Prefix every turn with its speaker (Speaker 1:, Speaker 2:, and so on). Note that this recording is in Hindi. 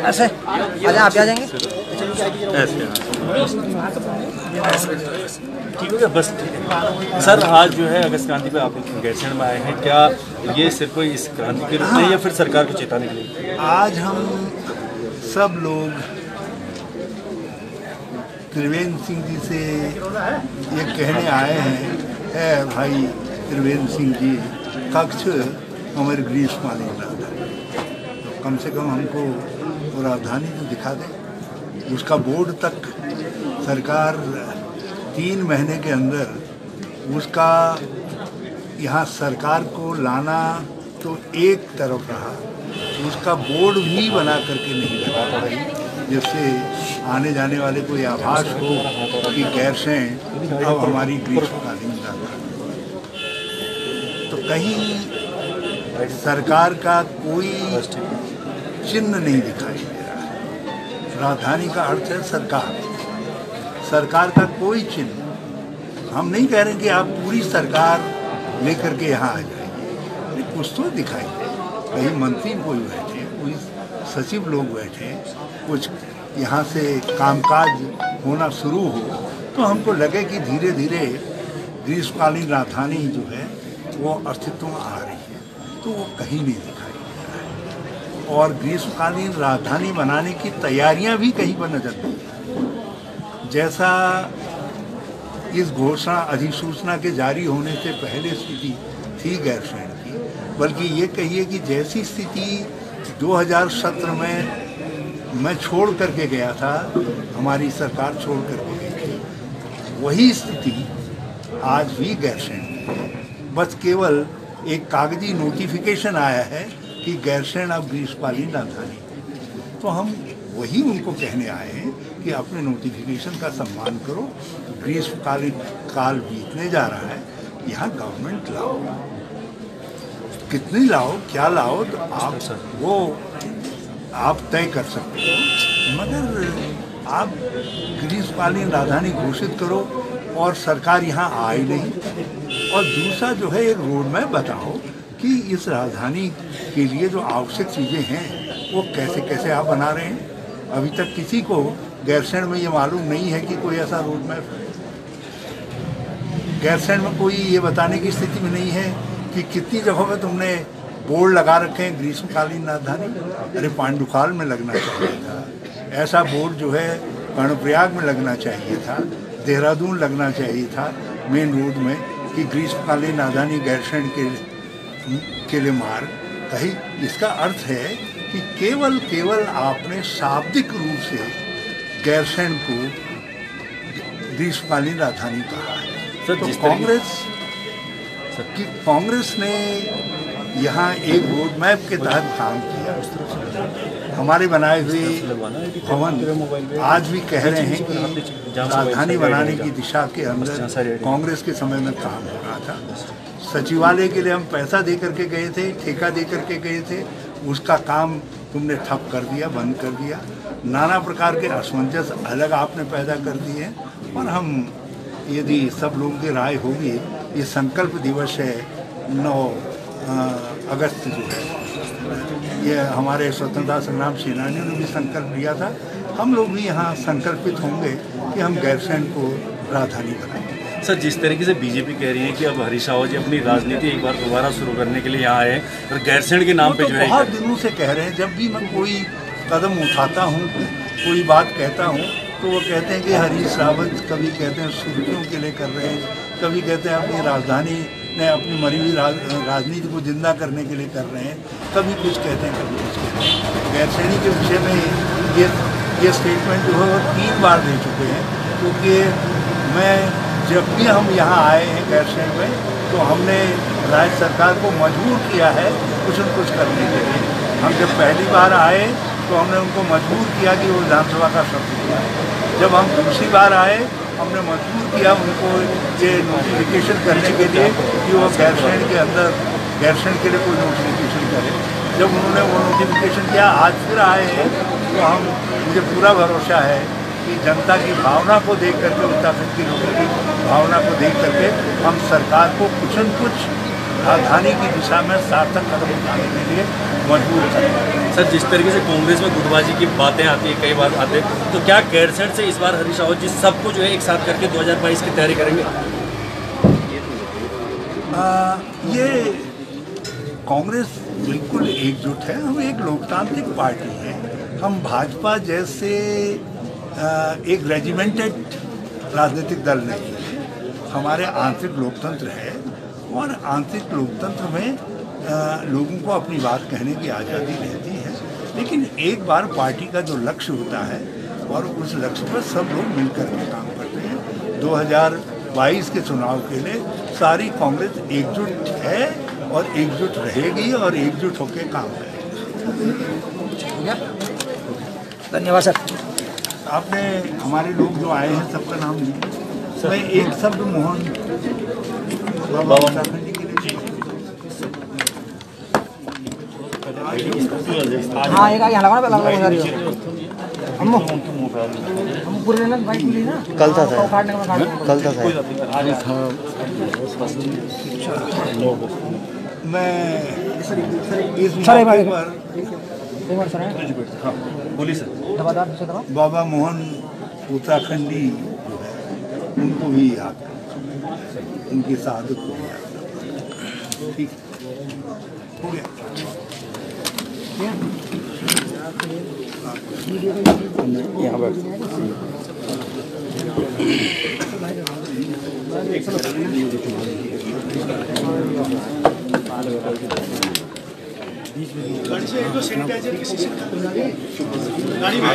Speaker 1: ऐसे आप आ जाएंगे।
Speaker 2: ठीक हो गया बस। सर आज जो है अगस्त क्रांति पे आप गैरसैंण में आए हैं, क्या ये सिर्फ इस क्रांति के रूप में या फिर सरकार को चेताने के लिए?
Speaker 3: आज हम सब लोग त्रिवेंद्र सिंह जी से ये कहने आए हैं, है भाई त्रिवेंद्र सिंह जी कक्ष हमारे ग्रीष्मकालीन राजधानी, तो कम से कम हमको वो राजधानी तो दिखा दें। उसका बोर्ड तक सरकार 3 महीने के अंदर उसका यहाँ सरकार को लाना तो एक तरफ रहा, उसका बोर्ड भी बना करके नहीं लगा पाई, जिससे आने जाने वाले को यह आभास हो कि गैरसैंण अब हमारी ग्रीष्मकालीन राजधानी। तो कहीं सरकार का कोई चिन्ह नहीं दिखाई दे रहा है। राजधानी का अर्थ है सरकार, सरकार का कोई चिन्ह। हम नहीं कह रहे कि आप पूरी सरकार लेकर के यहाँ आ जाइए, कुछ तो दिखाई दे। कहीं मंत्री कोई बैठे, कोई सचिव लोग बैठे, कुछ यहाँ से कामकाज होना शुरू हो तो हमको लगे कि धीरे धीरे ग्रीष्मकालीन राजधानी जो है वो अस्तित्व में आ रही है, तो वो कहीं नहीं दिखाई दे रहा है। और ग्रीष्मकालीन राजधानी बनाने की तैयारियां भी कहीं पर नजर नहीं है। जैसा इस घोषणा अधिसूचना के जारी होने से पहले स्थिति थी गैरसैंण की, बल्कि ये कहिए कि जैसी स्थिति 2017 में मैं छोड़ करके गया था, हमारी सरकार छोड़ करके गई थी, वही स्थिति आज भी गैरसैंण की है। बस केवल एक कागजी नोटिफिकेशन आया है कि गैरसैंण अब ग्रीष्मकालीन राजधानी है। तो हम वही उनको कहने आए हैं कि अपने नोटिफिकेशन का सम्मान करो। ग्रीष्मकालीन काल बीतने जा रहा है, यहाँ गवर्नमेंट लाओ, कितनी लाओ, क्या लाओ, तो आप तय कर सकते हो, मगर आप ग्रीष्मकालीन राजधानी घोषित करो और सरकार यहाँ आए नहीं। और दूसरा जो है एक रोड मैप बताओ कि इस राजधानी के लिए जो आवश्यक चीज़ें हैं वो कैसे कैसे आप बना रहे हैं। अभी तक किसी को गैरसैंण में ये मालूम नहीं है कि कोई ऐसा रोड मैप है। गैरसैंण में कोई ये बताने की स्थिति में नहीं है कि कितनी जगहों पे तुमने बोर्ड लगा रखे हैं ग्रीष्मकालीन राजधानी। अरे पांडुखाल में लगना चाहिए था, ऐसा बोर्ड जो है कर्णप्रयाग में लगना चाहिए था, देहरादून लगना चाहिए था मेन रोड में कि ग्रीष्मकालीन राजधानी गैरसैंण के लिए मार्ग। कहीं इसका अर्थ है कि केवल आपने शाब्दिक रूप से गैरसैंण को ग्रीष्मकालीन राजधानी कहा है। तो कांग्रेस ने यहाँ एक रोड मैप के तहत काम किया। हमारे बनाए हुए भवन आज भी कह रहे हैं कि राजधानी बनाने की दिशा के अंदर कांग्रेस के समय में काम हो रहा था। सचिवालय के लिए हम पैसा दे करके गए थे, ठेका दे करके गए थे, उसका काम तुमने ठप कर दिया, बंद कर दिया। नाना प्रकार के असमंजस अलग आपने पैदा कर दिए। और हम यदि सब लोगों की राय होगी, ये संकल्प दिवस है 9 अगस्त जो है, ये हमारे स्वतंत्रता संग्राम सेनानियों ने भी संकल्प लिया था। हम लोग भी यहाँ संकल्पित होंगे कि हम गैरसैंण को राजधानी बनाएंगे।
Speaker 2: सर जिस तरीके से बीजेपी कह रही है कि अब हरीश रावत जी अपनी राजनीति एक बार दोबारा शुरू करने के लिए यहाँ आए और गैरसैंण के नाम पे जो है
Speaker 3: बहुत दिनों से कह रहे हैं। जब भी मैं कोई कदम उठाता हूँ, कोई बात कहता हूँ, तो वो कहते हैं कि हरीश रावत, कभी कहते हैं सुर्खियों के लिए कर रहे हैं, कभी कहते हैं अपनी राजधानी ने अपनी मरी हुई राजनीति को जिंदा करने के लिए कर रहे हैं, कभी कुछ कहते हैं, कभी कुछ कहते हैं। गैरसैणी के विषय में ये स्टेटमेंट जो है वो 3 बार दे चुके हैं, क्योंकि मैं जब भी हम यहाँ आए हैं गैरसैंण में, तो हमने राज्य सरकार को मजबूर किया है कुछ न कुछ करने के लिए। हम जब पहली बार आए तो हमने उनको मजबूर किया कि वो विधानसभा का शब्द किया। जब हम दूसरी बार आए, हमने मजबूर किया उनको ये नोटिफिकेशन करने के लिए कि वो गैरसैंण के अंदर गैरसैंण के लिए कोई नोटिफिकेशन करे। जब उन्होंने वो नोटिफिकेशन किया, आज फिर आए हैं, तो मुझे पूरा भरोसा है कि जनता की भावना को देख करके, उत्तराखंड के लोगों की भावना को देख करके हम सरकार को कुछ न कुछ राजधानी की दिशा में सार्थक कदम उठाने के लिए मजबूर है।
Speaker 2: सर, जिस तरीके से कांग्रेस में गुटबाजी की बातें आती है, कई बार आते हैं, तो क्या गैरसैंण से इस बार हरीश रावत जी सबको जो है एक साथ करके 2022 की तैयारी करेंगे?
Speaker 3: ये कांग्रेस बिल्कुल एकजुट है। हम एक लोकतांत्रिक पार्टी है। हम भाजपा जैसे एक रेजिमेंटेड राजनीतिक दल नहीं है। हमारे आंतरिक लोकतंत्र है और आंतरिक लोकतंत्र में लोगों को अपनी बात कहने की आज़ादी रहती है, लेकिन एक बार पार्टी का जो लक्ष्य होता है और उस लक्ष्य पर सब लोग मिलकर के काम करते हैं। 2022 के चुनाव के लिए सारी कांग्रेस एकजुट है और एकजुट रहेगी और एकजुट होकर काम करेगी।
Speaker 1: धन्यवाद सर।
Speaker 3: आपने हमारे लोग जो आए हैं सबका नाम लिया। मैं एक शब्द मोहन बाबा उत्तराखंड जी के लिए।
Speaker 1: हाँ, एक आगे लगाना पहला लगा रही हो हम पूरे लेना भाई पूरी ना कल था सर, कल था सर।
Speaker 3: मैं इस
Speaker 1: सर
Speaker 3: मौके पर
Speaker 2: बोलिए सर।
Speaker 3: बाबा मोहन उत्तराखंडी जो है उनको भी याद करें, उनकी शहादत को भी याद करें। ठीक हो गया।
Speaker 1: यहाँ पर
Speaker 4: सैनिटाइजर गाड़ी में